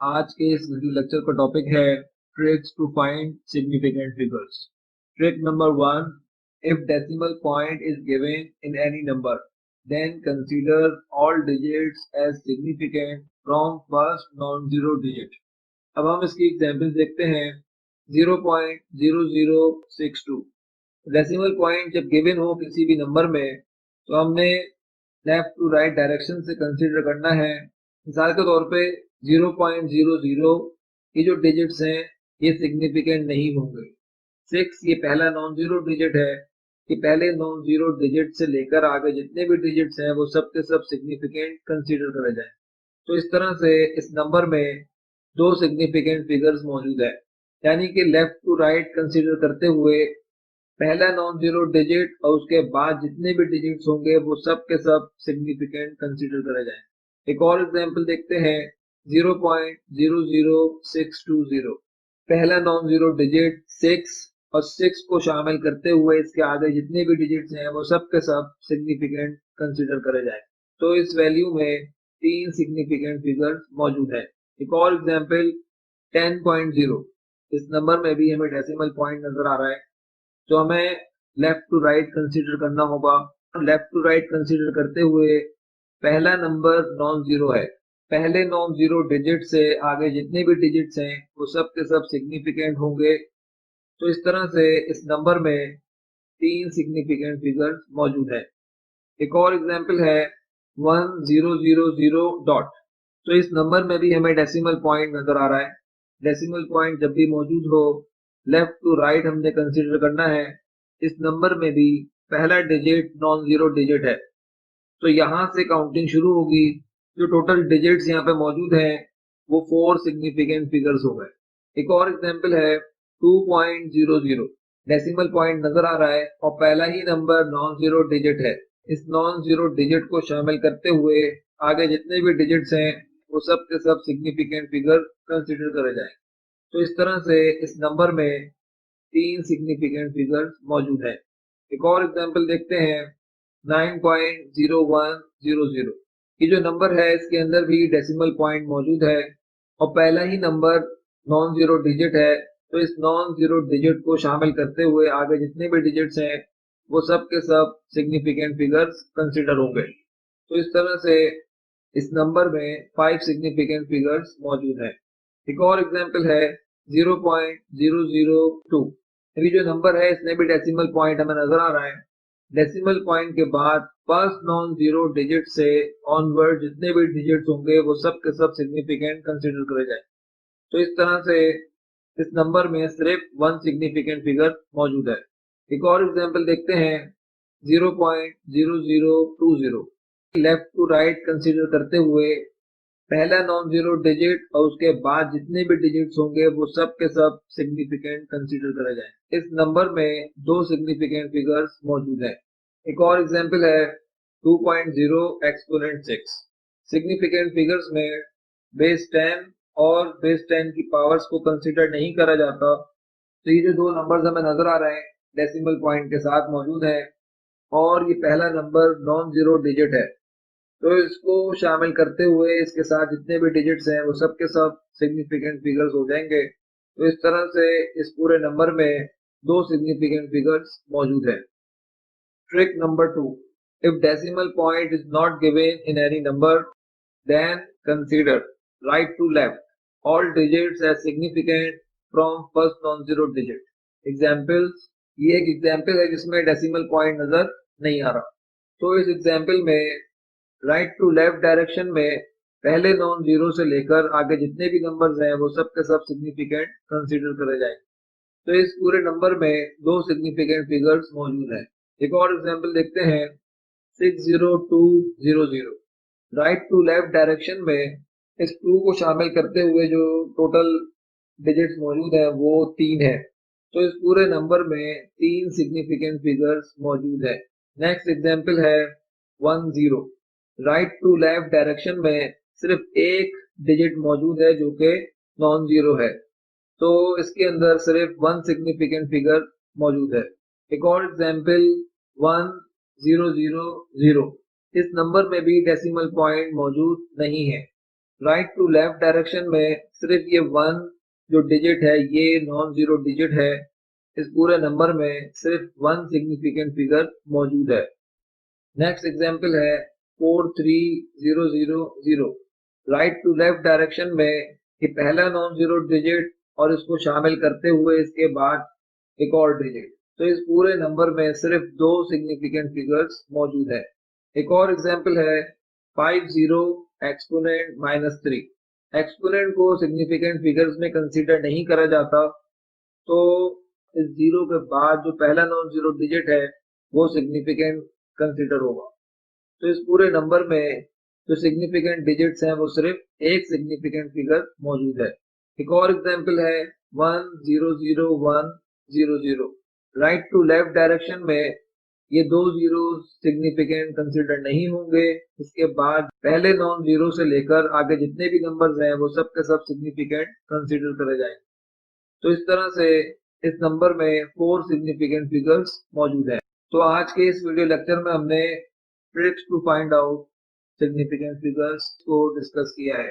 आज के इस वीडियो लेक्चर का टॉपिक है tricks to find significant figures. Trick number 1, if decimal point is given in any number then consider all digits as significant from first non zero digit. अब हम इसकी example देखते हैं। 0.0062 डेसिमल पॉइंट जब given हो किसी भी नंबर में तो हमने लेफ्ट टू राइट डायरेक्शन से कंसीडर करना है। मिसाल के तौर पे 0.00 ये जो डिजिट्स हैं ये सिग्निफिकेंट नहीं होंगे। 6 ये पहला नॉन जीरो डिजिट है कि पहले नॉन जीरो डिजिट से लेकर आगे जितने भी डिजिट्स हैं वो सब के सब सिग्निफिकेंट कंसीडर करे जाएं। तो इस तरह से इस नंबर में दो सिग्निफिकेंट फिगर्स मौजूद है, यानी कि लेफ्ट टू राइट कंसीडर करते हुए पहला नॉन जीरो डिजिट और उसके बाद जितने भी डिजिट्स होंगे वो सब के सब सिग्निफिकेंट कंसीडर करे जाएं। एक और एग्जांपल देखते हैं। 0.00620 पहला नॉन जीरो डिजिट 6 और 6 को शामिल करते हुए इसके आगे जितने भी डिजिट्स हैं वो सब के सब सिग्निफिकेंट कंसीडर करे जाएं। तो इस वैल्यू में तीन सिग्निफिकेंट फिगर्स मौजूद है। एक और एग्जांपल 10.0, इस नंबर में भी हमें डेसिमल पॉइंट नजर आ रहा है तो हमें लेफ्ट टू राइट कंसीडर करना होगा। लेफ्ट टू राइट कंसीडर करते हुए पहला नंबर नॉन जीरो है, पहले नॉन जीरो डिजिट से आगे जितने भी डिजिट्स हैं वो सब के सब सिग्निफिकेंट होंगे। तो इस तरह से इस नंबर में तीन सिग्निफिकेंट फिगर्स मौजूद है। एक और एग्जांपल है 1000 डॉट। तो इस नंबर में भी हमें डेसिमल पॉइंट नजर आ रहा है। डेसिमल पॉइंट जब भी मौजूद हो लेफ्ट टू राइट हमने कंसीडर करना है। इस नंबर में भी पहला डिजिट नॉन जीरो डिजिट है तो यहाँ से काउंटिंग शुरू होगी। जो टोटल डिजिट्स यहाँ पे मौजूद हैं वो फोर सिग्निफिकेंट फिगर्स हो गए। एक और एग्जांपल है 2.00, डेसिमल पॉइंट नजर आ रहा है और पहला ही नंबर नॉन जीरो डिजिट है। इस नॉन जीरो डिजिट को शामिल करते हुए आगे जितने भी डिजिट्स हैं वो सब के सब सिग्निफिकेंट फिगर कंसिडर करे जाएं। तो इस तरह से इस नंबर में तीन सिग्निफिकेंट फिगर्स मौजूद है। एक और एग्जांपल देखते हैं 9.0100। ये जो नंबर है इसके अंदर भी डेसिमल पॉइंट मौजूद है और पहला ही नंबर नॉन जीरो डिजिट है तो इस नॉन जीरो डिजिट को शामिल करते हुए आगे जितने भी डिजिट्स हैं वो सब के सब सिग्निफिकेंट फिगर्स कंसिडर होंगे। तो इस तरह से इस नंबर में 5 सिग्निफिकेंट फिगर्स मौजूद है। एक और एग्जांपल है 0.002। अभी जो नंबर है इसमें भी डेसिमल पॉइंट हमें नजर आ रहा है। डेसिमल पॉइंट के बाद फर्स्ट नॉन जीरो डिजिट से ऑनवर्ड जितने भी डिजिट्स होंगे वो सब के सब सिग्निफिकेंट कंसिडर करे जाए। तो इस तरह से इस नंबर में सिर्फ वन सिग्निफिकेंट फिगर मौजूद है। एक और एग्जांपल देखते हैं 0.0020। लेफ्ट टू राइट कंसीडर करते हुए पहला नॉन जीरो डिजिट और उसके बाद जितने भी डिजिट्स होंगे वो सब के सब सिग्निफिकेंट कंसीडर करे जाएं। इस नंबर में दो सिग्निफिकेंट फिगर्स मौजूद है। एक और एग्जांपल है 2.0 एक्सपोनेंट 6। सिग्निफिकेंट फिगर्स में बेस 10 और बेस 10 की पावर्स को कंसीडर नहीं करा जाता। तो ये जो दो नंबर्स हमें नजर आ रहे हैं डेसिमल पॉइंट के साथ मौजूद है और ये पहला नंबर नॉन जीरो डिजिट है तो इसको शामिल करते हुए इसके साथ जितने भी डिजिट्स हैं वो सब के सब सिग्निफिकेंट फिगर्स हो जाएंगे। तो इस तरह से इस पूरे नंबर में दो सिग्निफिकेंट फिगर्स मौजूद है। Trick number 2, if decimal point is not given in any number then consider right to left all digits as significant from first non zero digit. Examples, ये एक एग्जाम्पल है जिसमें डेसिमल पॉइंट नजर नहीं आ रहा। तो इस एग्जाम्पल में राइट टू लेफ्ट डायरेक्शन में पहले नॉन जीरो से लेकर आगे जितने भी नंबर्स हैं वो सब के सब सिग्निफिकेंट कंसीडर करे जाएंगे। तो इस पूरे नंबर में दो सिग्निफिकेंट फिगर्स मौजूद हैं। एक और एग्जांपल देखते हैं 60200। राइट टू लेफ्ट डायरेक्शन में इस 2 को शामिल करते हुए जो टोटल डिजिट्स मौजूद है वो 3 है। तो इस पूरे नंबर में तीन सिग्निफिकेंट फिगर्स मौजूद है। नेक्स्ट एग्जांपल है 10। राइट टू लेफ्ट डायरेक्शन में सिर्फ एक डिजिट मौजूद है जो कि नॉन जीरो है तो इसके अंदर सिर्फ वन सिग्निफिकेंट फिगर मौजूद है। एक और एग्जांपल 1000। इस नंबर में भी डेसिमल पॉइंट मौजूद नहीं है। राइट टू लेफ्ट डायरेक्शन में सिर्फ ये 1 जो डिजिट है ये नॉन जीरो डिजिट है। इस पूरे नंबर में सिर्फ 1 सिग्निफिकेंट फिगर मौजूद है। नेक्स्ट एग्जांपल है 43000। राइट टू लेफ्ट डायरेक्शन में ये पहला नॉन जीरो डिजिट और इसको शामिल करते हुए इसके बाद एक और डिजिट। तो इस पूरे नंबर में सिर्फ 2 सिग्निफिकेंट फिगर्स मौजूद है। एक और एग्जांपल है 50 एक्सपोनेंट -3। एक्सपोनेंट को सिग्निफिकेंट फिगर्स में कंसीडर नहीं करा जाता, तो इस जीरो के बाद जो पहला नॉन जीरो डिजिट है वो सिग्निफिकेंट कंसीडर होगा। तो इस पूरे नंबर में जो सिग्निफिकेंट डिजिट्स हैं वो सिर्फ एक सिग्निफिकेंट फिगर मौजूद है। एक और एग्जांपल है 100100। राइट टू लेफ्ट डायरेक्शन में ये 2 जीरो सिग्निफिकेंट कंसीडर नहीं होंगे। इसके बाद पहले नॉन जीरो से लेकर आगे जितने भी नंबर्स हैं वो सब के सब सिग्निफिकेंट कंसीडर करे जाएंगे। तो इस तरह से इस नंबर में 4 सिग्निफिकेंट फिगर्स मौजूद हैं। तो आज के इस वीडियो लेक्चर में हमने tricks to find out significant figures को डिस्कस किया है।